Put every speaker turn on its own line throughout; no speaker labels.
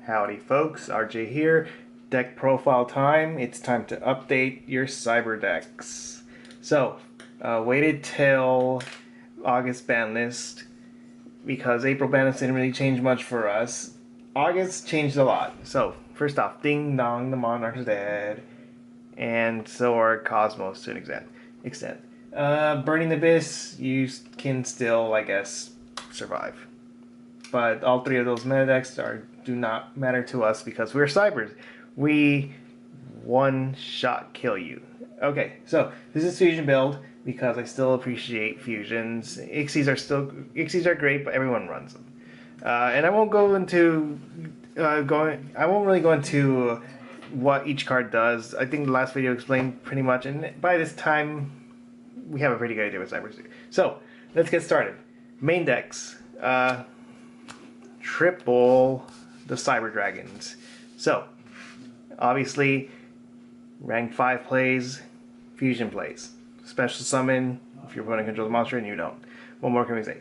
Howdy folks, RJ here. Deck profile time. It's time to update your cyber decks. So, waited till August ban list because April ban list didn't really change much for us. August changed a lot. So, first off, Ding Dong, the Monarch's dead. And so are Cosmos to an extent. Burning Abyss, you can still, I guess, survive. But all three of those meta decks do not matter to us because we're cybers. We one-shot kill you. Okay, so this is fusion build because I still appreciate fusions. Ixies are great, but everyone runs them. And I won't go into I won't really go into what each card does. I think the last video explained pretty much, and by this time we have a pretty good idea what cybers do. So let's get started. Main decks. Triple the Cyber Dragons. So, obviously, rank 5 plays, fusion plays. Special summon if your opponent controls a monster and you don't. What more can we say?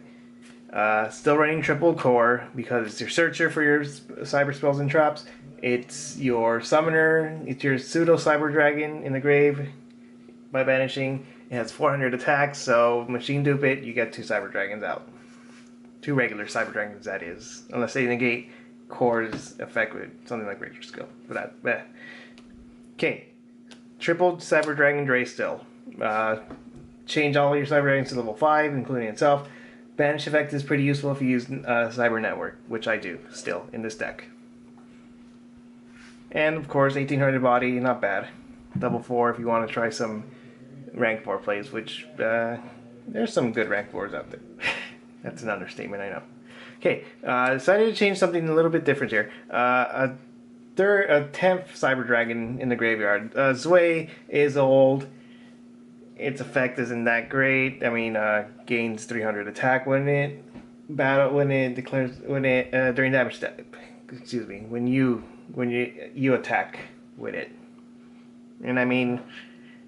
Still running triple core because it's your searcher for your cyber spells and traps. It's your summoner. It's your pseudo cyber dragon in the grave by banishing. It has 400 attacks, so machine dupe it, you get 2 cyber dragons out. 2 regular cyber dragons, that is, unless they negate core's effect with something like Ranger Skill. But that, okay, triple cyber dragon Dre still. Change all your cyber dragons to level 5, including itself. Banish effect is pretty useful if you use Cyber Network, which I do still in this deck. And of course, 1800 body, not bad. Double 4 if you want to try some rank 4 plays, which there's some good rank 4s out there. That's an understatement, I know. Okay, decided to change something a little bit different here. A 10th Cyber Dragon in the graveyard. Zwei is old. Its effect isn't that great. I mean, gains 300 attack when it during damage step. Excuse me, when you attack with it. And I mean,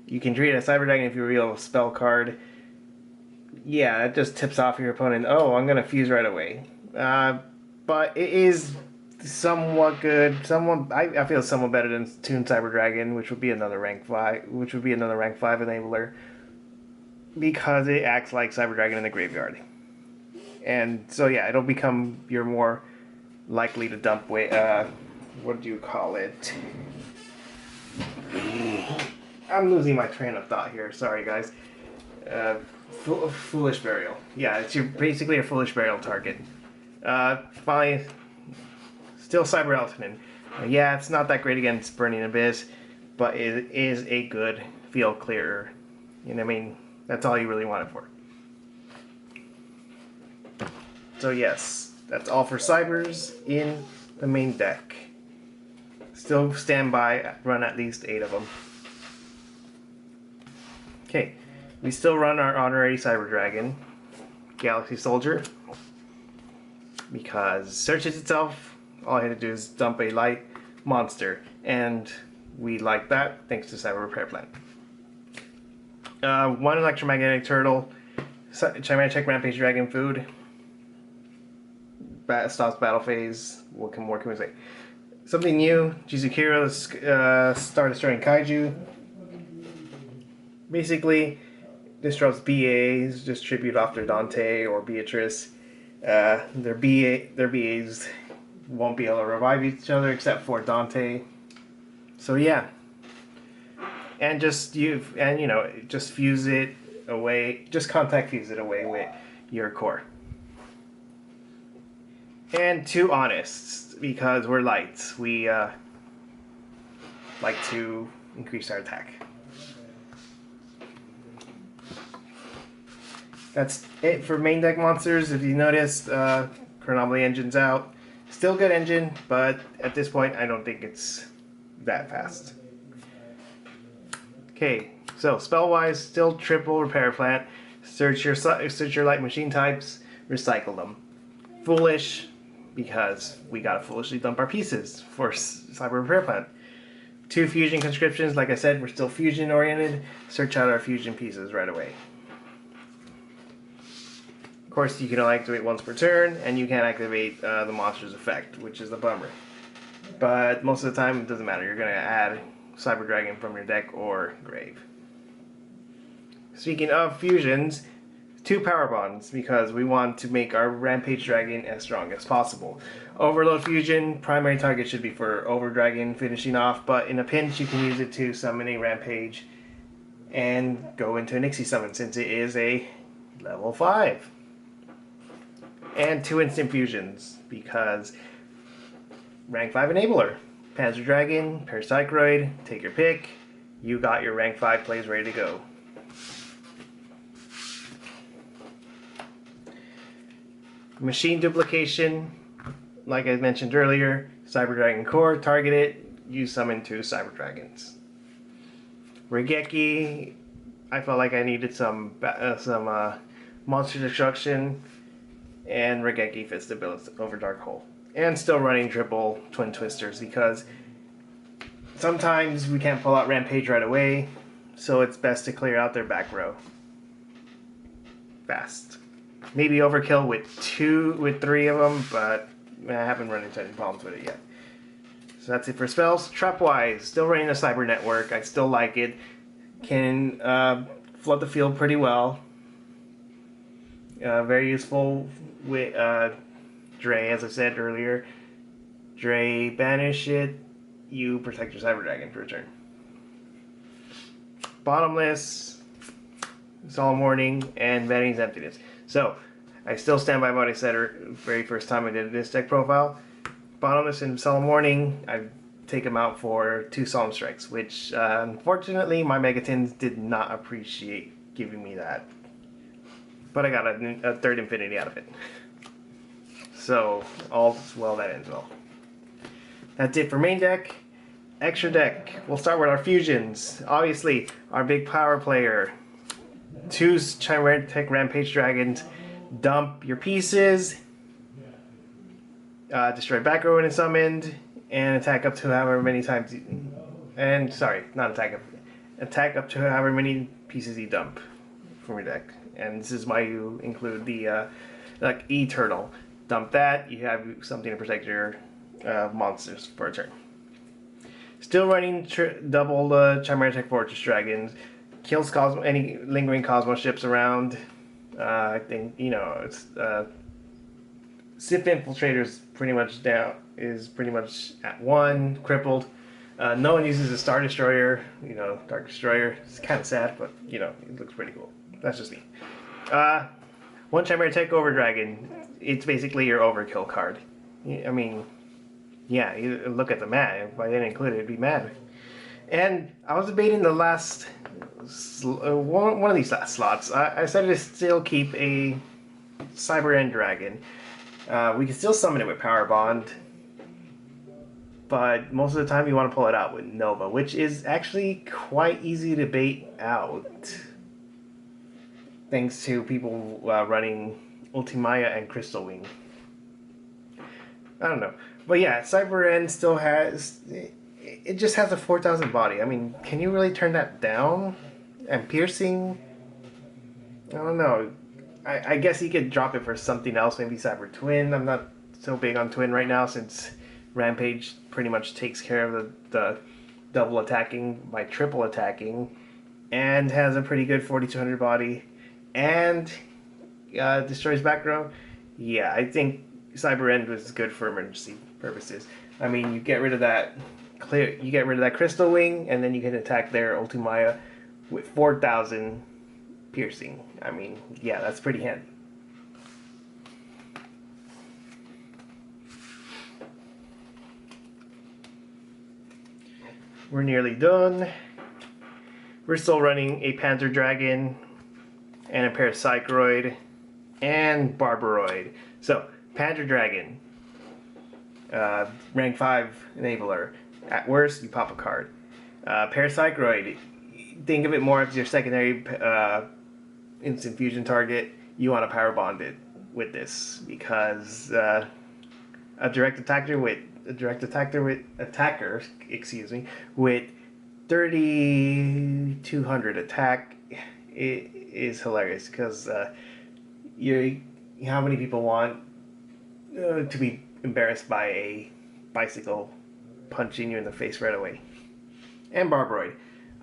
you can treat a Cyber Dragon if you reveal a spell card. Yeah, it just tips off your opponent. Oh, I'm gonna fuse right away. But it is somewhat good. I feel somewhat better than Toon Cyber Dragon, which would be another rank 5. Which would be another rank 5 enabler, because it acts like Cyber Dragon in the graveyard. And so yeah, it'll become you're more likely to dump with what do you call it? I'm losing my train of thought here. Sorry, guys. Foolish Burial. Yeah, it's basically a Foolish Burial target. Finally, still Cyber Eltonin. Yeah, it's not that great against Burning Abyss, but it is a good field clearer. You know what I mean? That's all you really want it for. So yes, that's all for Cybers in the main deck. Still stand by, run at least 8 of them. Okay. We still run our honorary Cyber Dragon, Galaxy Soldier, because searches itself, all I had to do is dump a light monster, and we like that thanks to Cyber Repair Plan. 1 Electromagnetic Turtle, Chimeric Rampage Dragon Food, stops battle phase. What more can we say? Something new, Jizukiro, Star Destroying Kaiju. Basically, disrupts BAs, just tribute off their Dante or Beatrice. Their BAs won't be able to revive each other except for Dante. So yeah, and just fuse it away. Just contact fuse it away with your core. And 2 Honest, because we're lights. We like to increase our attack. That's it for main deck monsters. If you noticed, Chronomaly Engine's out. Still good engine, but at this point I don't think it's that fast. Okay, so spell-wise, still triple Repair Plant. Search your light machine types, recycle them. Foolish, because we gotta foolishly dump our pieces for Cyber Repair Plant. 2 fusion conscriptions, like I said, we're still fusion oriented. Search out our fusion pieces right away. Of course, you can only activate once per turn, and you can't activate the monster's effect, which is the bummer. but most of the time it doesn't matter. You're going to add Cyber Dragon from your deck or grave. Speaking of fusions, 2 power bonds because we want to make our Rampage Dragon as strong as possible. Overload fusion, primary target should be for Over Dragon finishing off, but in a pinch you can use it to summon a Rampage and go into a Nixie summon since it is a level 5. And 2 instant fusions because rank 5 enabler. Panzer Dragon, Paracycloid, take your pick. You got your rank 5 plays ready to go. Machine duplication, like I mentioned earlier, Cyber Dragon Core, target it, you summon 2 Cyber Dragons. Regeki, I felt like I needed some monster destruction, and Regeki fits the bill over Dark Hole. And still running triple Twin Twisters because sometimes we can't pull out Rampage right away, so it's best to clear out their back row fast. Maybe overkill with 3 of them, but I haven't run into any problems with it yet. So that's it for spells. Trapwise, still running a Cyber Network. I still like it. Can flood the field pretty well. Very useful with Dre, as I said earlier. Dre, banish it. You protect your Cyber Dragon for a turn. Bottomless, Solemn Warning, and Vanny's Emptiness. So, I still stand by what I said very first time I did this deck profile. Bottomless and Solemn Warning, I take them out for 2 Solemn Strikes, which unfortunately my Megatins did not appreciate giving me that. But I got a 3rd Infinity out of it. So, all's well that ends well. That's it for main deck. Extra deck, we'll start with our fusions. Obviously, our big power player. 2 Chimeric Rampage Dragons, dump your pieces, destroy back row when it's summoned, and attack up to however many times and sorry, not attack up to however many pieces you dump from your deck. And this is why you include the like E-Turtle. Dump that, you have something to protect your monsters for a turn. Still running double Chimeric Fortress Dragons. Kills any lingering Cosmos ships around. I think, you know, it's Sith Infiltrator's pretty much down, is pretty much at 1, crippled. No one uses a Star Destroyer, you know, Dark Destroyer. It's kind of sad, but, you know, it looks pretty cool. That's just me. 1 Chimeric Over Dragon. It's basically your overkill card. I mean, yeah, you look at the mat. If I didn't include it, it'd be mad. And I was debating the last one of these last slots. I decided to still keep a Cyber End Dragon. We can still summon it with Power Bond, but most of the time you want to pull it out with Nova, which is actually quite easy to bait out, thanks to people running Ultimaya and Crystal Wing. I don't know, but yeah, Cyber End still has. It just has a 4,000 body. I mean, can you really turn that down? And piercing? I don't know. I guess you could drop it for something else, maybe Cyber Twin. I'm not so big on Twin right now since Rampage pretty much takes care of the double attacking by triple attacking, and has a pretty good 4,200 body, and destroys back row. Yeah, I think Cyber End was good for emergency purposes. I mean, you get rid of that you get rid of that Crystal Wing, and then you can attack their Ultimaya with 4,000 piercing. I mean, yeah, that's pretty handy. We're nearly done. We're still running a Panzer Dragon and a Paracycloid and Barbaroid. So, Panzer Dragon, rank 5 enabler. At worst, you pop a card. Paracycloid, think of it more as your secondary instant fusion target. You want to power bond it with this because a direct attacker with 3,200 attack, it is hilarious because how many people want to be embarrassed by a bicycle punching you in the face right away. And Barbroid.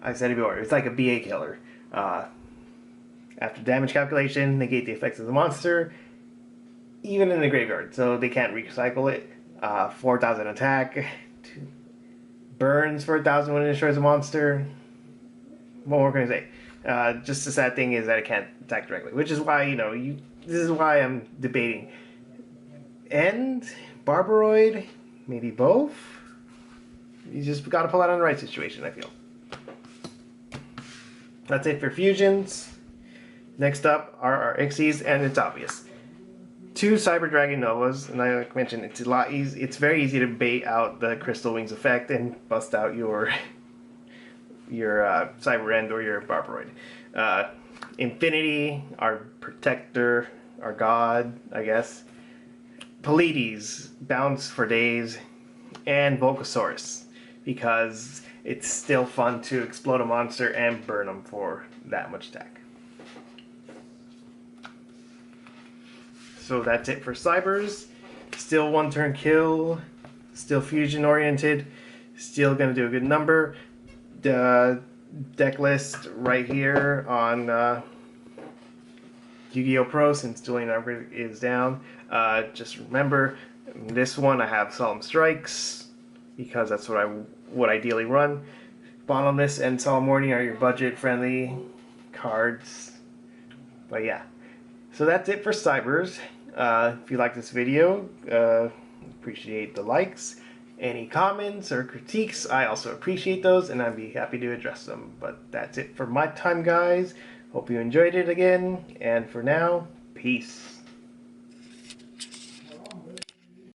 I said it before, it's like a BA killer. After damage calculation, negate the effects of the monster, even in the graveyard, so they can't recycle it. 4,000 attack, burns for 1,000 when it destroys a monster. What more can I say? Just the sad thing is that it can't attack directly, which is why, this is why I'm debating. And Barbroid, maybe both? You just gotta pull out on the right situation, I feel. That's it for fusions. Next up are our Ixies, and it's obvious. 2 Cyber Dragon Novas, and like I mentioned, it's a lot easy. It's very easy to bait out the Crystal Wings effect and bust out your Cyber End or your Barbroid. Infinity, our protector, our god, I guess. Pleiades, bounce for days, and Volcasaurus, because it's still fun to explode a monster and burn them for that much attack. So that's it for Cybers. Still 1-turn kill, still fusion oriented, still gonna do a good number. The deck list right here on Yu-Gi-Oh! Pro, since dueling number is down. Just remember, this one I have Solemn Strikes, because that's what I would ideally run. Banlist and Solemn Warning are your budget-friendly cards. But yeah. So that's it for Cybers. If you like this video, appreciate the likes. Any comments or critiques, I also appreciate those, and I'd be happy to address them. But that's it for my time, guys. Hope you enjoyed it again, and for now, peace.